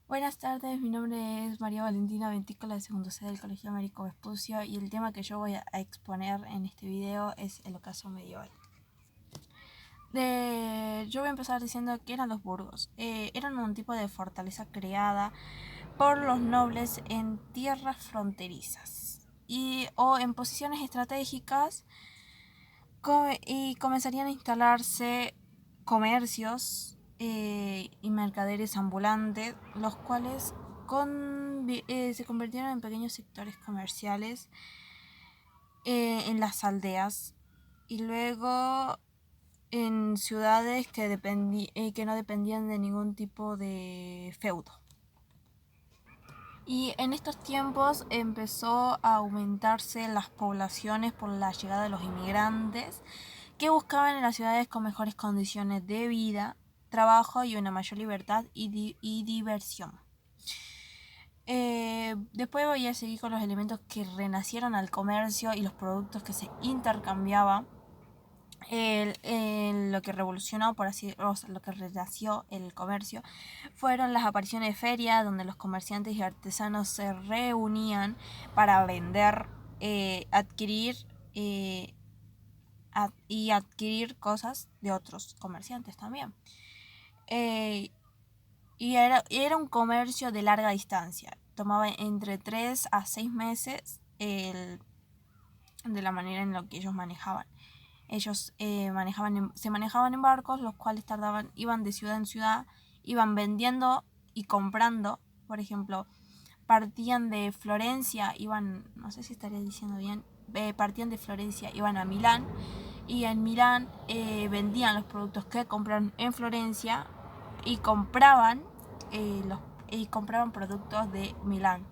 Buenas tardes, mi nombre es María Valentina Ventícola de segundo C del Colegio Américo Vespucio y el tema que yo voy a exponer en este video es el ocaso medieval. Yo voy a empezar diciendo que eran los burgos. Eran un tipo de fortaleza creada por los nobles en tierras fronterizas o en posiciones estratégicas y comenzarían a instalarse comercios y mercaderes ambulantes, los cuales se convirtieron en pequeños sectores comerciales en las aldeas y luego en ciudades que no dependían de ningún tipo de feudo. Y en estos tiempos empezó a aumentarse las poblaciones por la llegada de los inmigrantes que buscaban en las ciudades con mejores condiciones de vida, trabajo y una mayor libertad y diversión. Después voy a seguir con los elementos que renacieron al comercio y los productos que se intercambiaban. Lo que revolucionó, por así, o sea, lo que renació el comercio, fueron las apariciones de ferias donde los comerciantes y artesanos se reunían para vender, adquirir y adquirir cosas de otros comerciantes también. Era un comercio de larga distancia. Tomaba entre 3 a 6 meses de la manera en la que ellos manejaban. Ellos se manejaban en barcos, los cuales iban de ciudad en ciudad, iban vendiendo y comprando. Por ejemplo, partían de Florencia, no sé si estaría diciendo bien, partían de Florencia, iban a Milán y en Milán vendían los productos que compraron en Florencia y compraban productos de Milán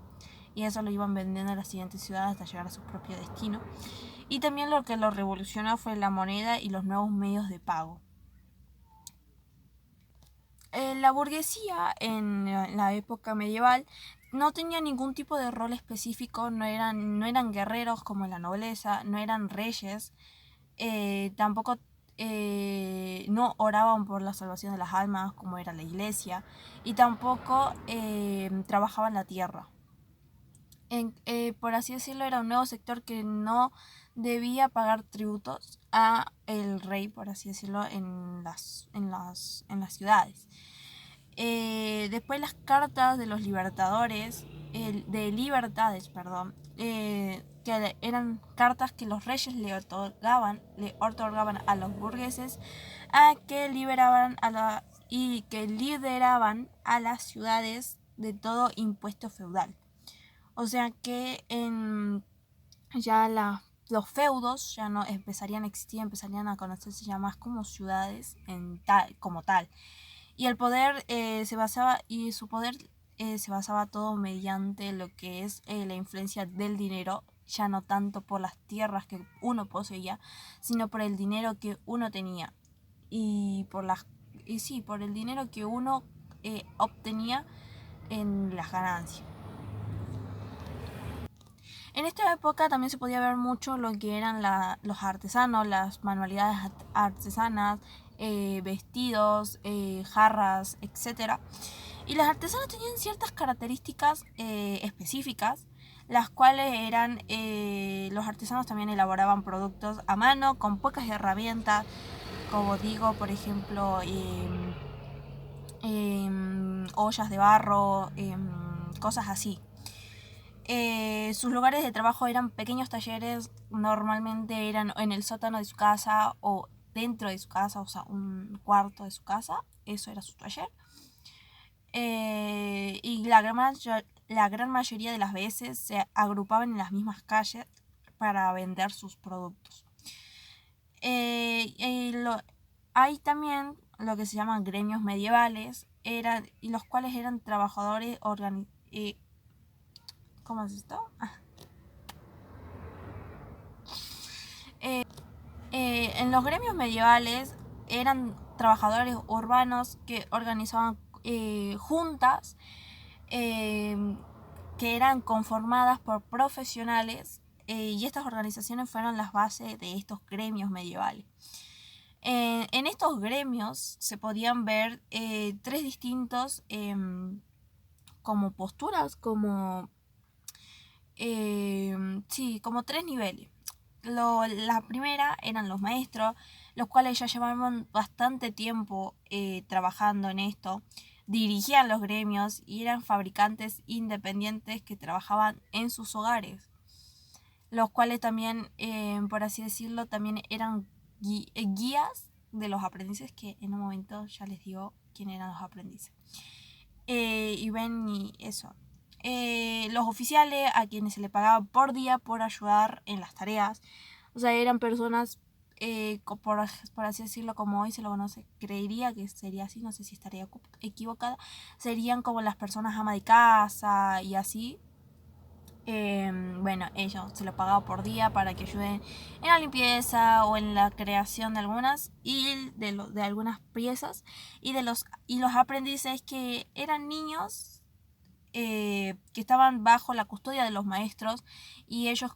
y eso lo iban vendiendo a las siguientes ciudades hasta llegar a su propio destino. Y también lo que lo revolucionó fue la moneda y los nuevos medios de pago. La burguesía en la época medieval no tenía ningún tipo de rol específico, no eran guerreros como la nobleza, no eran reyes, tampoco no oraban por la salvación de las almas como era la iglesia, y tampoco trabajaban la tierra. Por así decirlo, era un nuevo sector que no debía pagar tributos a el rey, por así decirlo, en las ciudades. Después las cartas de los libertadores, de libertades, perdón, que eran cartas que los reyes le otorgaban a los burgueses que lideraban a las ciudades de todo impuesto feudal. O sea que los feudos ya no empezarían a existir, empezarían a conocerse ya más como ciudades como tal. Y el poder su poder se basaba todo mediante lo que es la influencia del dinero, ya no tanto por las tierras que uno poseía, sino por el dinero que uno tenía y por el dinero que uno obtenía en las ganancias. En esta época también se podía ver mucho lo que eran los artesanos, las manualidades artesanas, vestidos, jarras, etc. Y las artesanas tenían ciertas características específicas, las cuales los artesanos también elaboraban productos a mano, con pocas herramientas, como digo, por ejemplo, ollas de barro, cosas así. Sus lugares de trabajo eran pequeños talleres, normalmente eran en el sótano de su casa o dentro de su casa, o sea, un cuarto de su casa, eso era su taller. Y la gran mayoría de las veces se agrupaban en las mismas calles para vender sus productos. Hay también lo que se llaman gremios medievales, y los cuales eran trabajadores ¿cómo es esto? En los gremios medievales eran trabajadores urbanos que organizaban juntas que eran conformadas por profesionales y estas organizaciones fueron las bases de estos gremios medievales. En estos gremios se podían ver tres distintos como posturas, como sí, como 3 niveles. La primera eran los maestros, los cuales ya llevaban bastante tiempo trabajando en esto, dirigían los gremios y eran fabricantes independientes que trabajaban en sus hogares, los cuales también, por así decirlo, también eran guías de los aprendices, que en un momento ya les digo quién eran los aprendices. Y ven y eso. Los oficiales, a quienes se le pagaba por día por ayudar en las tareas. O sea, eran personas, por así decirlo, como hoy se lo conoce, creería que sería así, no sé si estaría equivocada. Serían como las personas ama de casa y así. Bueno, ellos se lo pagaba por día para que ayuden en la limpieza o en la creación de algunas y de algunas piezas, y los aprendices, que eran niños que estaban bajo la custodia de los maestros, y ellos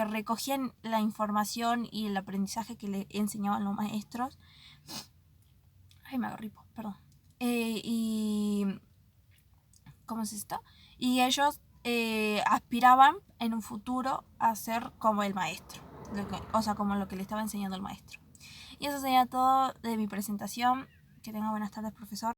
recogían la información y el aprendizaje que le enseñaban los maestros. Ay, me agarré, perdón. Y ¿cómo es esto? Y ellos aspiraban en un futuro a ser como el maestro, o sea, como lo que le estaba enseñando el maestro. Y eso sería todo de mi presentación. Que tenga buenas tardes, profesor.